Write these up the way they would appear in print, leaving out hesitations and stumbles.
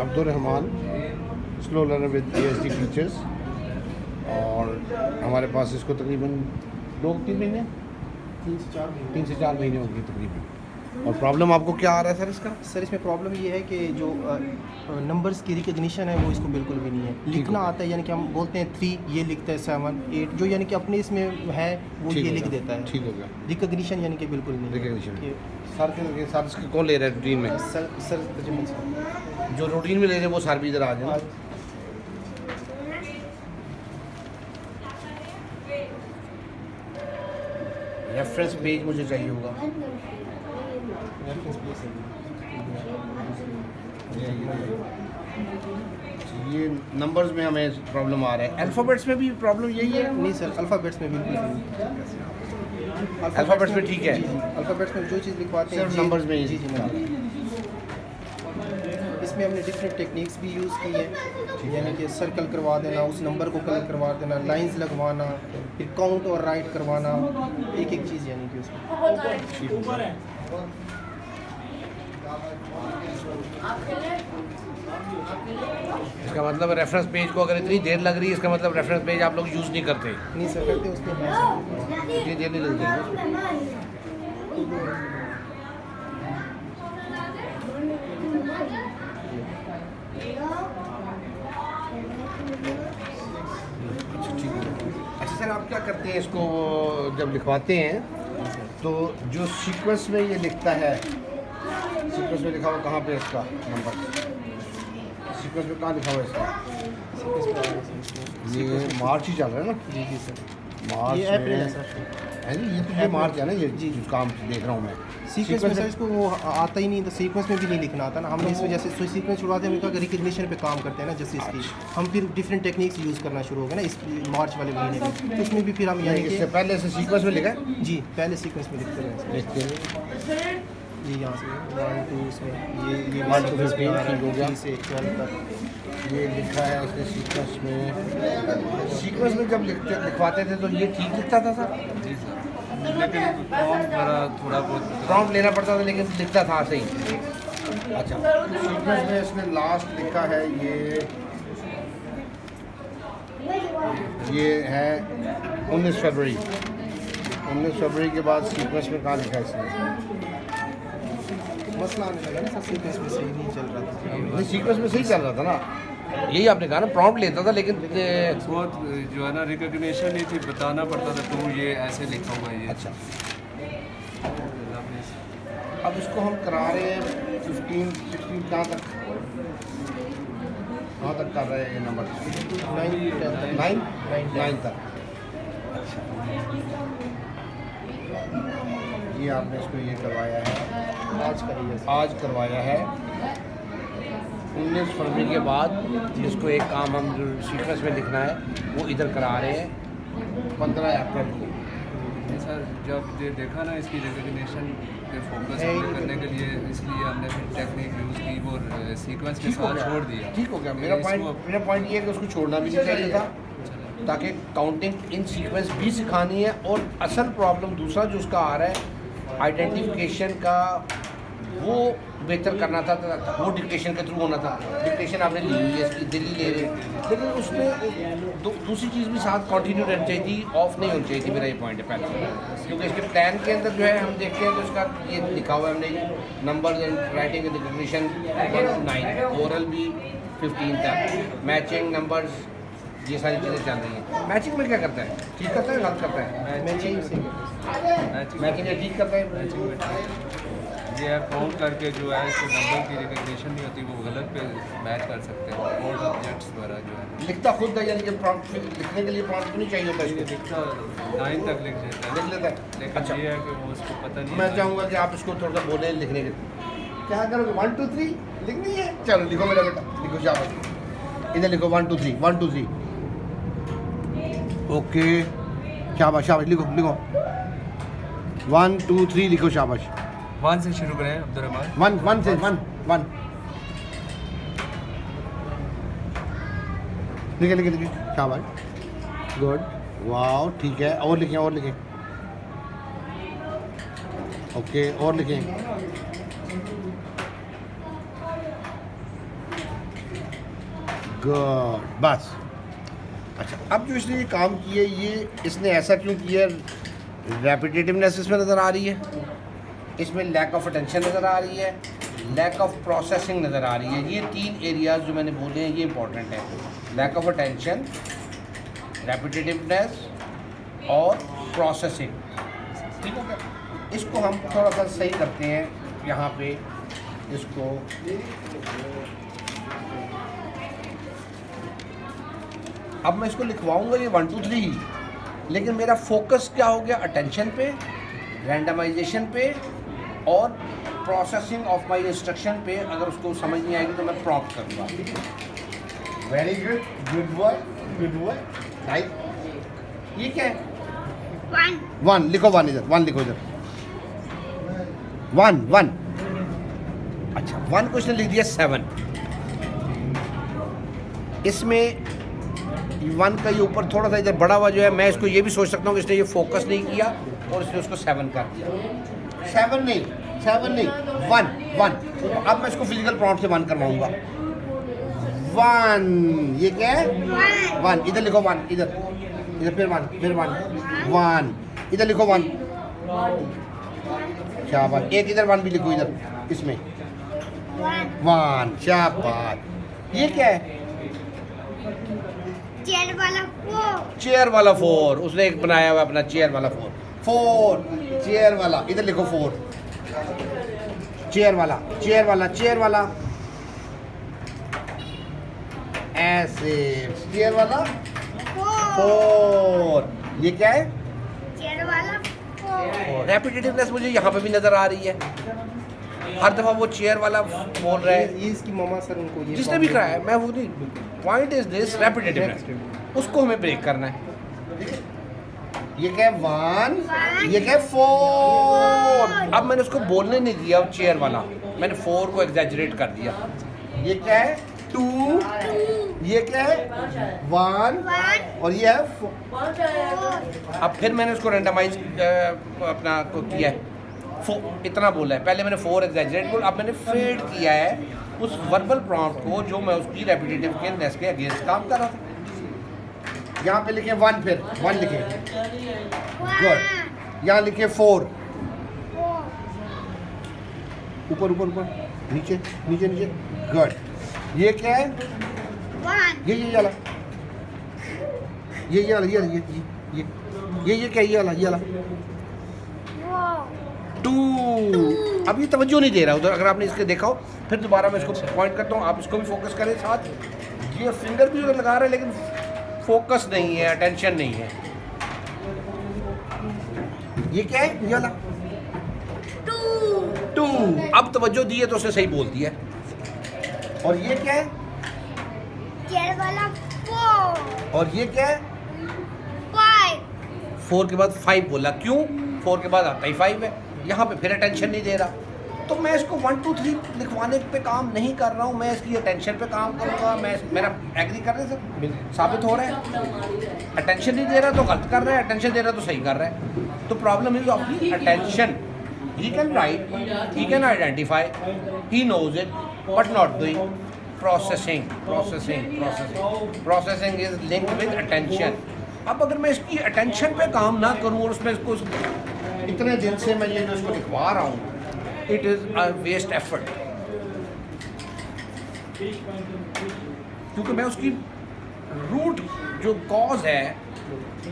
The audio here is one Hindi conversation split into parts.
Abdurrahman, slow learner with ASD features. और हमारे पास इसको तकरीबन 2-3 महीने 3 से 4 महीने होंगे तकरीबन। और प्रॉब्लम आपको क्या आ रहा है सर इसका? सर इसमें प्रॉब्लम ये है कि जो नंबर्स की रिकग्निशन है वो इसको बिल्कुल भी नहीं है। लिखना आता है, यानी कि हम बोलते हैं 3, ये लिखता है 7, 8, जो यानी कि अपने इसमें है वो ये लिख देता है। ठीक हो गया। रिकग्निशन यानी कि बिल्कुल नहीं। रिकग्निशन सर इसके कौन ले रहा है रूटीन में? सर जो रूटीन में ले रहे हैं वो सर भी इधर आ जाए। रेफरेंस पेज मुझे चाहिए होगा। ये नंबर्स में हमें प्रॉब्लम आ रहा है। अल्फ़ाबेट्स में भी प्रॉब्लम यही है? नहीं सर, अल्फ़ाबेट्स में बिल्कुल नहीं। अल्फ़ाबेट्स में ठीक है, अल्फ़ाबेट्स में जो चीज़ लिखवाते हैं सिर्फ नंबर्स में ही। जी इसमें हमने डिफरेंट टेक्निक्स भी यूज़ की है, यानी कि सर्कल करवा देना, उस नंबर को कलेक्ट करवा देना, लाइंस लगवाना, फिर काउंट और राइट करवाना, एक एक चीज़ यानी कि उसमें। इसका मतलब रेफरेंस पेज को अगर इतनी देर लग रही है, इसका मतलब रेफरेंस पेज आप लोग यूज़ नहीं करते? नहीं सर, करते उसमें इतनी देर नहीं लगती है। अच्छा सर, आप क्या करते हैं इसको जब लिखवाते हैं तो जो सीक्वेंस में ये लिखता है, सीक्वेंस में लिखा हुआ कहाँ पे है इसका नंबर? सीक्वेंस में कहाँ लिखा हुआ है इसका? ये मार्च ही चल रहा है ना? जी सर, मार्च ये अप्रैल है सर। है जी, ये तो ये मार्च है ना, ये जी काम देख रहा हूँ मैं। सीक्वेंस में सर इसको वो आता ही नहीं, तो सीक्वेंस में भी नहीं लिखना आता ना। हमने इस वजह से सीक्वेंस छुड़वाते हैं, हम कहा रिकग्निशन पे काम करते हैं ना जैसे इसकी, हम फिर डिफरेंट टेक्निक्स यूज़ करना शुरू हो गए ना इस मार्च वाले महीने में। तो उसमें भी फिर हम यानी कि इससे पहले से सीक्वेंस में लिखा है? जी पहले सीक्वेंस में लिखते हैं। ये यहाँ से 1 2 इसमें ये 1 to 15 ठीक हो गया। से 12 तक ये लिखा है इसने सीक्वेंस में। सीक्वेंस में जब लिखवाते थे तो ये ठीक लिखता था सर? जी सर, लेकिन थोड़ा बहुत प्रॉम्प्ट लेना पड़ता था लेकिन लिखता था सही। अच्छा, सीक्वेंस में इसने लास्ट लिखा है ये है 19 फरवरी। 19 फरवरी के बाद सीक्वेंस में कहाँ लिखा है इसने? मसला आने लगा ना सर, सीक्वेंस में सही नहीं चल रहा था। नहीं, सीक्वेंस में सही चल रहा था ना, यही आपने कहा ना, प्रॉम्प्ट लेता था लेकिन बहुत जो है ना रिकग्निशन नहीं थी, बताना पड़ता था तो ये ऐसे लिखा हुआ है ये। अच्छा, अब इसको हम करा रहे हैं 15 16 कहाँ तक कर रहे हैं ये नंबर? 9 तक। अच्छा, ये आपने इसको ये करवाया है, आज करवाया है 19 फरवरी के बाद। इसको एक काम हम जो सीक्वेंस में लिखना है वो इधर करा रहे हैं 15 अप्रैल को। सर जब ये देखा ना इसकी रिकग्निशन पे फोकस करने के लिए, इसलिए हमने फिर टेक्निक यूज़ की, वो सीक्वेंस के साथ छोड़ दिया। ठीक हो गया। मेरा पॉइंट ये है कि उसको छोड़ना भी नहीं चाहिए था, ताकि काउंटिंग इन सीक्वेंस भी सिखानी है। और असल प्रॉब्लम दूसरा जो उसका आ रहा है आइडेंटिफिकेशन का, वो बेहतर करना था, वो डिक्टेशन के थ्रू होना था। डिक्टेशन आपने ली हुई है इसकी, दिल्ली ले रहे, लेकिन उसमें दूसरी चीज़ भी साथ कंटिन्यू रहनी चाहिए थी, ऑफ नहीं होनी चाहिए थी। मेरा ये पॉइंट है पहले, क्योंकि इसके प्लान के अंदर जो है हम देखते हैं तो इसका ये लिखा हुआ है हमने numbers and writing recognition 9, oral भी 15 तक, मैचिंग नंबर्स, ये सारी चीज़ें चल रही हैं। मैचिंग में क्या करता है? ठीक करता है, गलत करता है? मैचिंग ठीक करता है। ये काउंट करके जो है इसको नंबर की रिकग्निशन नहीं होती, वो गलत पे मैच कर सकते हैं। बोर्ड ऑब्जेक्ट्स वगैरह जो है लिखता खुद है, यानी कि प्रॉम्प्ट लिखने के लिए प्रॉम्प्ट नहीं चाहिए होता इसको? लिखता 9 तक लिख देता है, लिख लेता है। लेकिन अच्छा, ये है कि वो उसको पता नहीं। मैं चाहूँगा कि आप इसको थोड़ा सा बोलें लिखने के लिए। क्या करोगे? 1 2 3 लिखनी है? चलो लिखो मेरा बेटा, लिखो शाबाश, इधर लिखो 1 2 3 1 2 3। ओके, शाबाश शाबाश, लिखो 1 2 3 लिखो, शाबाश। 1 से शुरू करें अब्दुर्रहमान। 1 से 1 लिखे, शाबाश, गुड, वाओ, ठीक है। और लिखें, ओके, और लिखें। गुड, बस। अच्छा, अब जो इसने ये काम किया, ये इसने ऐसा क्यों किया? रेपिटेटिवनेस इसमें नज़र आ रही है, इसमें लैक ऑफ अटेंशन नज़र आ रही है, लैक ऑफ प्रोसेसिंग नज़र आ रही है। ये 3 एरियाज़ जो मैंने बोले हैं ये इंपॉर्टेंट है, लैक ऑफ अटेंशन, रेपिटेटिवनेस और प्रोसेसिंग। ठीक है, इसको हम थोड़ा सा सही करते हैं यहाँ पे। इसको अब मैं इसको लिखवाऊंगा ये 1 2 3 ही, लेकिन मेरा फोकस क्या हो गया? अटेंशन पे, रैंडमाइजेशन पे और प्रोसेसिंग ऑफ माय इंस्ट्रक्शन पे। अगर उसको समझ नहीं आएगी तो मैं प्रॉम्प्ट करूँगा। Very good, good boy, good boy. Right, ये क्या है? 1 लिखो, 1 इधर, 1 लिखो इधर, 1 अच्छा, 1 को इसने लिख दिया 7। इसमें 1 का ये ऊपर थोड़ा सा इधर बड़ा हुआ जो है, मैं इसको ये भी सोच सकता हूँ कि इसने ये फोकस नहीं किया और इसने उसको 7 कर दिया। 7 नहीं, 1। अब मैं इसको फिजिकल प्रॉम्प्ट से 1 करवाऊंगा। 1, ये क्या है? 1 इधर लिखो, 1 इधर फिर 1 इधर लिखो, 1 शाबाश। एक इधर 1 भी लिखो इधर, इसमें 1 शाबाश। ये क्या है? चेयर वाला 4। उसने एक बनाया हुआ अपना चेयर वाला 4 चेयर वाला, इधर लिखो 4 चेयर वाला ऐसे, चेयर वाला 4। ये क्या है? रेपिटेटिवनेस मुझे यहाँ पे भी नजर आ रही है, हर दफा वो चेयर वाला बोल रहा है। ये इसकी मामा सर उनको ये जिसने भी कराया, मैं वो नहीं, पॉइंट इज दिस रेपिटेटिवनेस, उसको हमें ब्रेक करना है। ये क्या है? 1, ये क्या है? 4। अब मैंने उसको बोलने नहीं दिया चेयर वाला, मैंने 4 को एग्जैजरेट कर दिया। ये क्या है? 2। ये क्या है? 1 और ये है 4। अब फिर मैंने उसको रेंडमाइज अपना को किया है, इतना बोला है। पहले मैंने 4 एग्जैजरेट बोला, अब मैंने फेड किया है उस वर्बल प्रॉम्प्ट को जो मैं उसकी रेपिटेटिवनेस के अगेंस्ट काम कर रहा था। यहाँ पे लिखे 1, फिर 1 लिखे, गुड। यहाँ लिखे 4, ऊपर, नीचे, गुड। ये क्या है? 1 ये वाला, ये क्या है? ये वाला 2। अब ये तवज्जो नहीं दे रहा उधर, अगर आपने इसके देखा हो। फिर दोबारा मैं इसको पॉइंट करता हूँ, आप इसको भी फोकस करें साथ। ये फिंगर भी उधर लगा रहा है लेकिन फोकस नहीं है, अटेंशन नहीं है। ये क्या है? ये वाला 2। अब तवज्जो दी है तो उसने सही बोल दिया। और ये क्या है? चेयर वाला 4। और ये क्या है? 5। 4 के बाद 5 बोला, क्यों? 4 के बाद आता ही 5 है। यहाँ पे फिर अटेंशन नहीं दे रहा, तो मैं इसको 1 2 3 लिखवाने पे काम नहीं कर रहा हूँ, मैं इसकी अटेंशन पे काम करूँगा। मैं मेरा एग्री कर रहे हैं, साबित हो रहा है। अटेंशन नहीं दे रहा तो गलत कर रहा है, अटेंशन दे रहा तो सही कर रहा है। तो problem is of attention. He can write, he can identify, he knows it, but not doing processing is linked with attention. अब अगर मैं इसकी अटेंशन पे काम ना करूँ और उसमें इसको इतने दिन से मैं ये जो इसको लिखवा रहा हूँ, it is a waste effort, क्योंकि मैं उसकी रूट जो कॉज है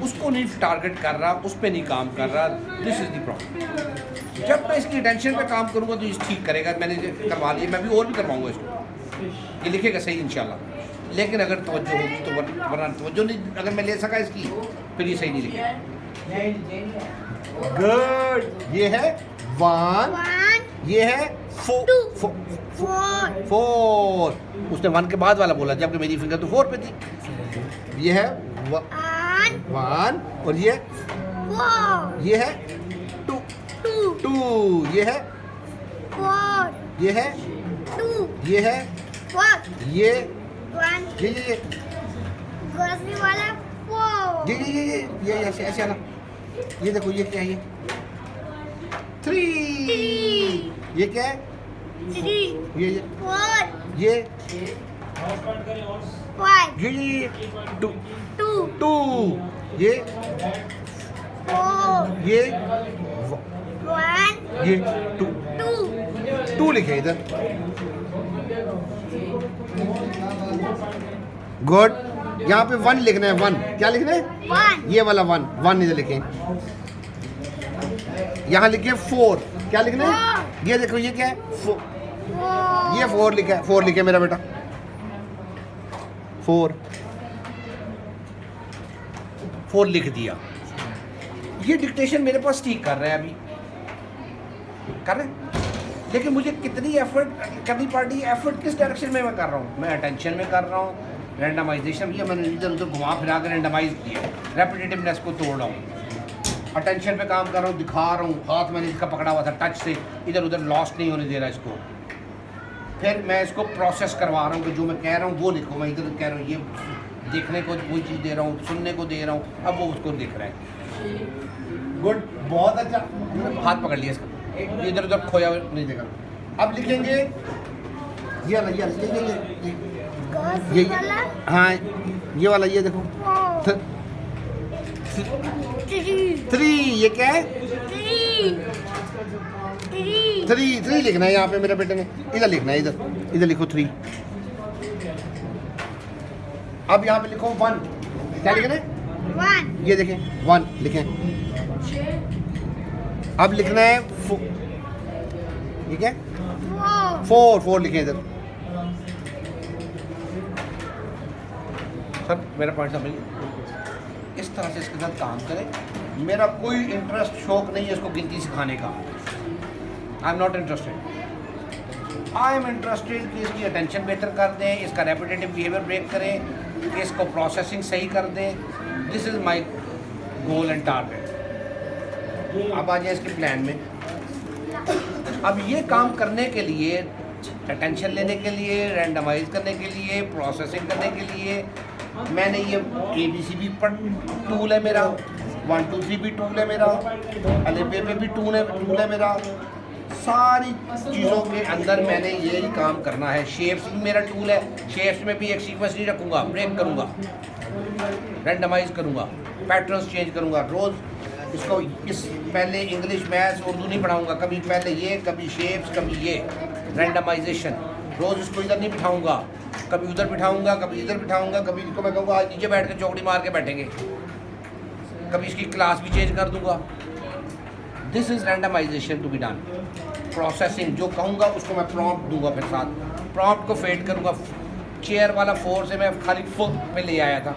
उसको नहीं टारगेट कर रहा, उस पर नहीं काम कर रहा। This is the problem. जब मैं इसकी अटेंशन पे काम करूँगा तो ये ठीक करेगा। मैंने करवा लिया, मैं भी और भी करवाऊँगा इसको, ये लिखेगा सही इंशाल्लाह। लेकिन अगर तवज्जो होगी तो वरना तवज्जो नहीं, अगर मैं ले सका इसकी फिर ये सही नहीं लिखेगा। गुड। ये है 1, ये है 4। उसने 1 के बाद वाला बोला जबकि मेरी फिंगर तो 4 पे थी। ये है 1 और ये है 2। ये है 4। ये है 2। ये है 4। ये 1 ये ग्रोसरी वाला 4। ये ऐसे आना। ये देखो, ये क्या है? ये 3। ये क्या है? 3। ये 4। ये 5 ये टू 2 टू, ये 4 ये 1 ये टू 2 टू लिखे इधर। गुड। यहाँ पे 1 लिखना है, 1 क्या लिखना है? 1 ये वाला 1 1 इधर लिखें। यहाँ लिखे 4, क्या लिखना है? ये देखो ये क्या है? 4, 4 ये 4 लिखा है, 4 लिखे मेरा बेटा, 4 लिख दिया। ये डिक्टेशन मेरे पास ठीक कर रहा है, अभी कर रहे हैं, लेकिन मुझे कितनी एफर्ट करनी पड़ रही है? एफर्ट किस डायरेक्शन में मैं कर रहा हूँ? मैं अटेंशन में कर रहा हूँ, रैंडमाइजेशन किया मैंने, इधर उधर घुमा फिरा कर रैंडमाइज किया, रेपिटेटिवनेस को तोड़ रहा हूँ, अटेंशन पे काम कर रहा हूँ, दिखा रहा हूँ, हाथ मैंने इसका पकड़ा हुआ था टच से, इधर उधर लॉस्ट नहीं होने दे रहा इसको। फिर मैं इसको प्रोसेस करवा रहा हूँ कि जो मैं कह रहा हूँ वो लिखो, मैं इधर कह रहा हूँ ये देखने को वही चीज़ दे रहा हूँ, सुनने को दे रहा हूँ, अब वो उसको दिख रहा है। गुड, बहुत अच्छा, हाथ पकड़ लिया इसका, इधर उधर खोया नहीं देखा। अब लिखेंगे ये वाला, ये वाला हाँ ये वाला, ये देखो 3, ये क्या है? 3 लिखना है यहाँ पे मेरे बेटे ने, इधर लिखना है, इधर लिखो 3। अब यहाँ पे लिखो 1, क्या लिखना है? 1 ये देखें 1 लिखें। अब लिखना है ये क्या है? 4 लिखें इधर। सर मेरा पॉइंट समझिए, इस तरह से इसके साथ काम करें। मेरा कोई इंटरेस्ट शौक नहीं है इसको गिनती सिखाने का, I am not interested. I am interested कि इसकी अटेंशन बेहतर कर दें, इसका रेपिटेटिव बिहेवियर ब्रेक करें, इसको प्रोसेसिंग सही कर दें। This is my goal and target. अब आ जाए इसके प्लान में। अब ये काम करने के लिए, अटेंशन लेने के लिए, रैंडमाइज करने के लिए, प्रोसेसिंग करने के लिए, मैंने ये ABC भी टूल है मेरा, 1 2 3 भी टूल है मेरा, अलिफबे भी टूल है मेरा। सारी चीज़ों के अंदर मैंने यही काम करना है। शेप्स भी मेरा टूल है, शेप्स में भी एक सीक्वेंस नहीं रखूँगा, ब्रेक करूँगा, रैंडमाइज करूँगा, पैटर्न्स चेंज करूँगा। रोज़ इसको इस पहले इंग्लिश मैथ्स उर्दू नहीं पढ़ाऊँगा, कभी पहले ये, कभी शेप्स, कभी ये, रैंडमाइजेशन। रोज़ इसको इधर नहीं बिठाऊँगा, कभी उधर बिठाऊँगा, कभी इधर बिठाऊँगा, कभी इसको मैं कहूँगा आज नीचे बैठ के चौकड़ी मार के बैठेंगे, कभी इसकी क्लास भी चेंज कर दूँगा। This is randomization to be done. Processing जो कहूँगा उसको मैं प्रॉम्प्ट दूंगा, फिर साथ प्रॉम्प्ट को फेड करूँगा। चेयर वाला 4 से मैं खाली 4 पे ले आया था।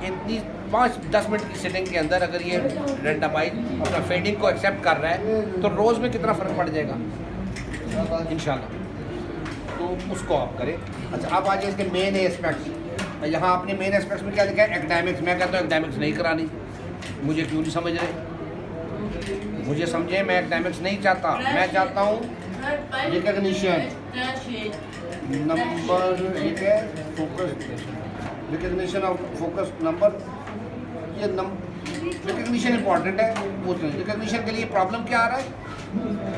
इतनी 5-10 मिनट की सिटिंग के अंदर अगर ये रैंडमाइज अपना फेडिंग को एक्सेप्ट कर रहा है तो रोज़ में कितना फ़र्क पड़ जाएगा इंशाल्लाह। तो उसको आप करें। अच्छा, आप आ जाए इसके मेन एस्पेक्ट्स। यहाँ आपने मेन एस्पेक्ट्स में क्या लिखा है? एकेडमिक्स। मैं कहता हूँ एकेडमिक्स नहीं करानी, मुझे क्यों नहीं समझ रहे? मुझे समझे, मैं एकेडमिक्स नहीं चाहता, मैं चाहता हूँ रिकग्निशन नंबर, ये क्या है? Focus, recognition of focus number. ये रिकग्निशन इंपॉर्टेंट है, रिकग्निशन के लिए प्रॉब्लम क्या आ रहा है?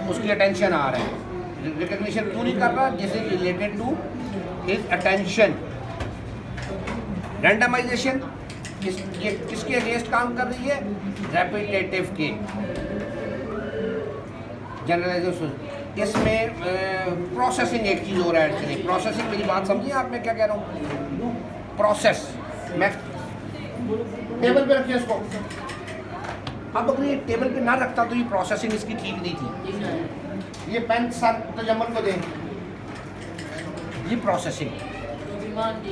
उसकी अटेंशन आ रहा है। रिकग्निशन क्यों नहीं कर रहा? जैसे related to his attention. Randomization ये किसके अगेंस्ट काम कर रही है? रेपिटेटिव के, जनरलाइजेशन। इसमें प्रोसेसिंग एक चीज़ हो रहा है एक्चुअली। प्रोसेसिंग, मेरी बात समझिए आप, मैं क्या कह रहा हूँ? प्रोसेस, मैं टेबल पे रखिए इसको। अब अगर ये टेबल पे ना रखता तो ये प्रोसेसिंग इसकी ठीक नहीं थी। ये पेन सर तजम्मुल को दें, ये प्रोसेसिंग,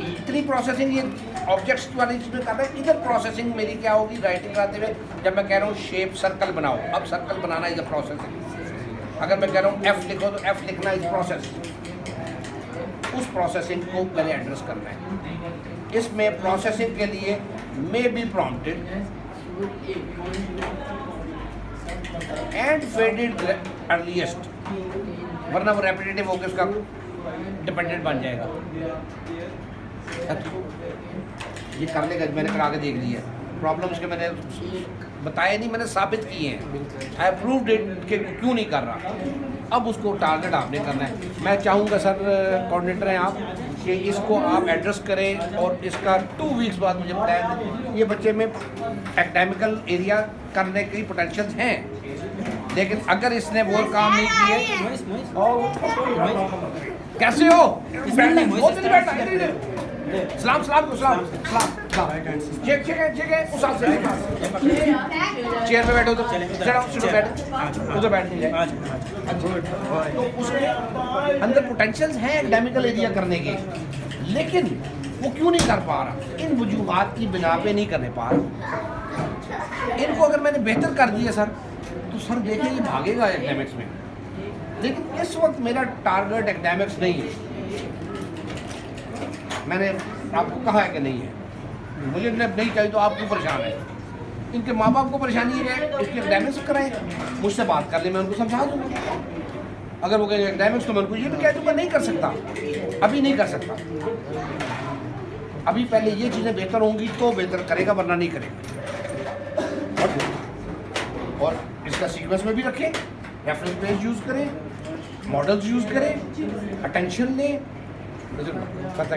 इतनी प्रोसेसिंग ये ऑब्जेक्ट्स वाली चीज़ में कर रहे हैं। इधर प्रोसेसिंग मेरी क्या होगी? राइटिंग कराते हुए जब मैं कह रहा हूँ शेप सर्कल बनाओ, अब circle banana is a processing. अगर मैं कह रहा हूँ F लिखो तो F लिखना इज प्रोसेस। उस प्रोसेसिंग को मैंने एड्रेस करना है। इसमें प्रोसेसिंग के लिए may be prompted and faded earliest, वरना वो रेपिटेटिव होकर उसका डिपेंडेंट बन जाएगा। ये कर लेगा, मैंने करा के देख लिया। प्रॉब्लम्स के मैंने बताए नहीं, मैंने साबित किए हैं। आई प्रूव्ड इट कि क्यों नहीं कर रहा। अब उसको टारगेट आपने करना है। मैं चाहूँगा सर, कोऑर्डिनेटर हैं आप, कि इसको आप एड्रेस करें और इसका 2 वीक्स बाद मुझे बताएं। ये बच्चे में एकेडमिकल एरिया करने की पोटेंशियल्स हैं, लेकिन अगर इसने वो काम नहीं किए और कैसे हो सलाम सलाम को सलाम सलाम चेक चेक है चेक है उस हाथ से चेयर पे बैठो तो चढ़ो बैठ उधर बैठ जाए। तो उसके अंदर पोटेंशियल्स हैं एकेडमिकल एरिया करने के, लेकिन वो क्यों नहीं कर पा रहा? इन वजूहात की बिना पे नहीं करने पा रहा। इनको अगर मैंने बेहतर कर दिया सर, तो सर देखिए ये भागेगा एकेडमिक्स में, लेकिन इस वक्त मेरा टारगेट एकेडमिक्स नहीं है। मैंने आपको कहा है कि नहीं है, मुझे नहीं चाहिए तो आप क्यों परेशान है? इनके माँ बाप को परेशानी है, इसके एकेडमिक्स कराएं, मुझसे बात कर ले, मैं उनको समझा दूँगा। अगर वो कहें एकेडमिक्स तो मैं उनको ये भी कह दूँगा नहीं कर सकता, अभी नहीं कर सकता, अभी पहले ये चीज़ें बेहतर होंगी तो बेहतर करेगा, वरना नहीं करेगा। और इसका सीक्वेंस में भी रखें, रेफरेंस पेज यूज़ करें, मॉडल्स यूज़ करें, अटेंशन लें, पता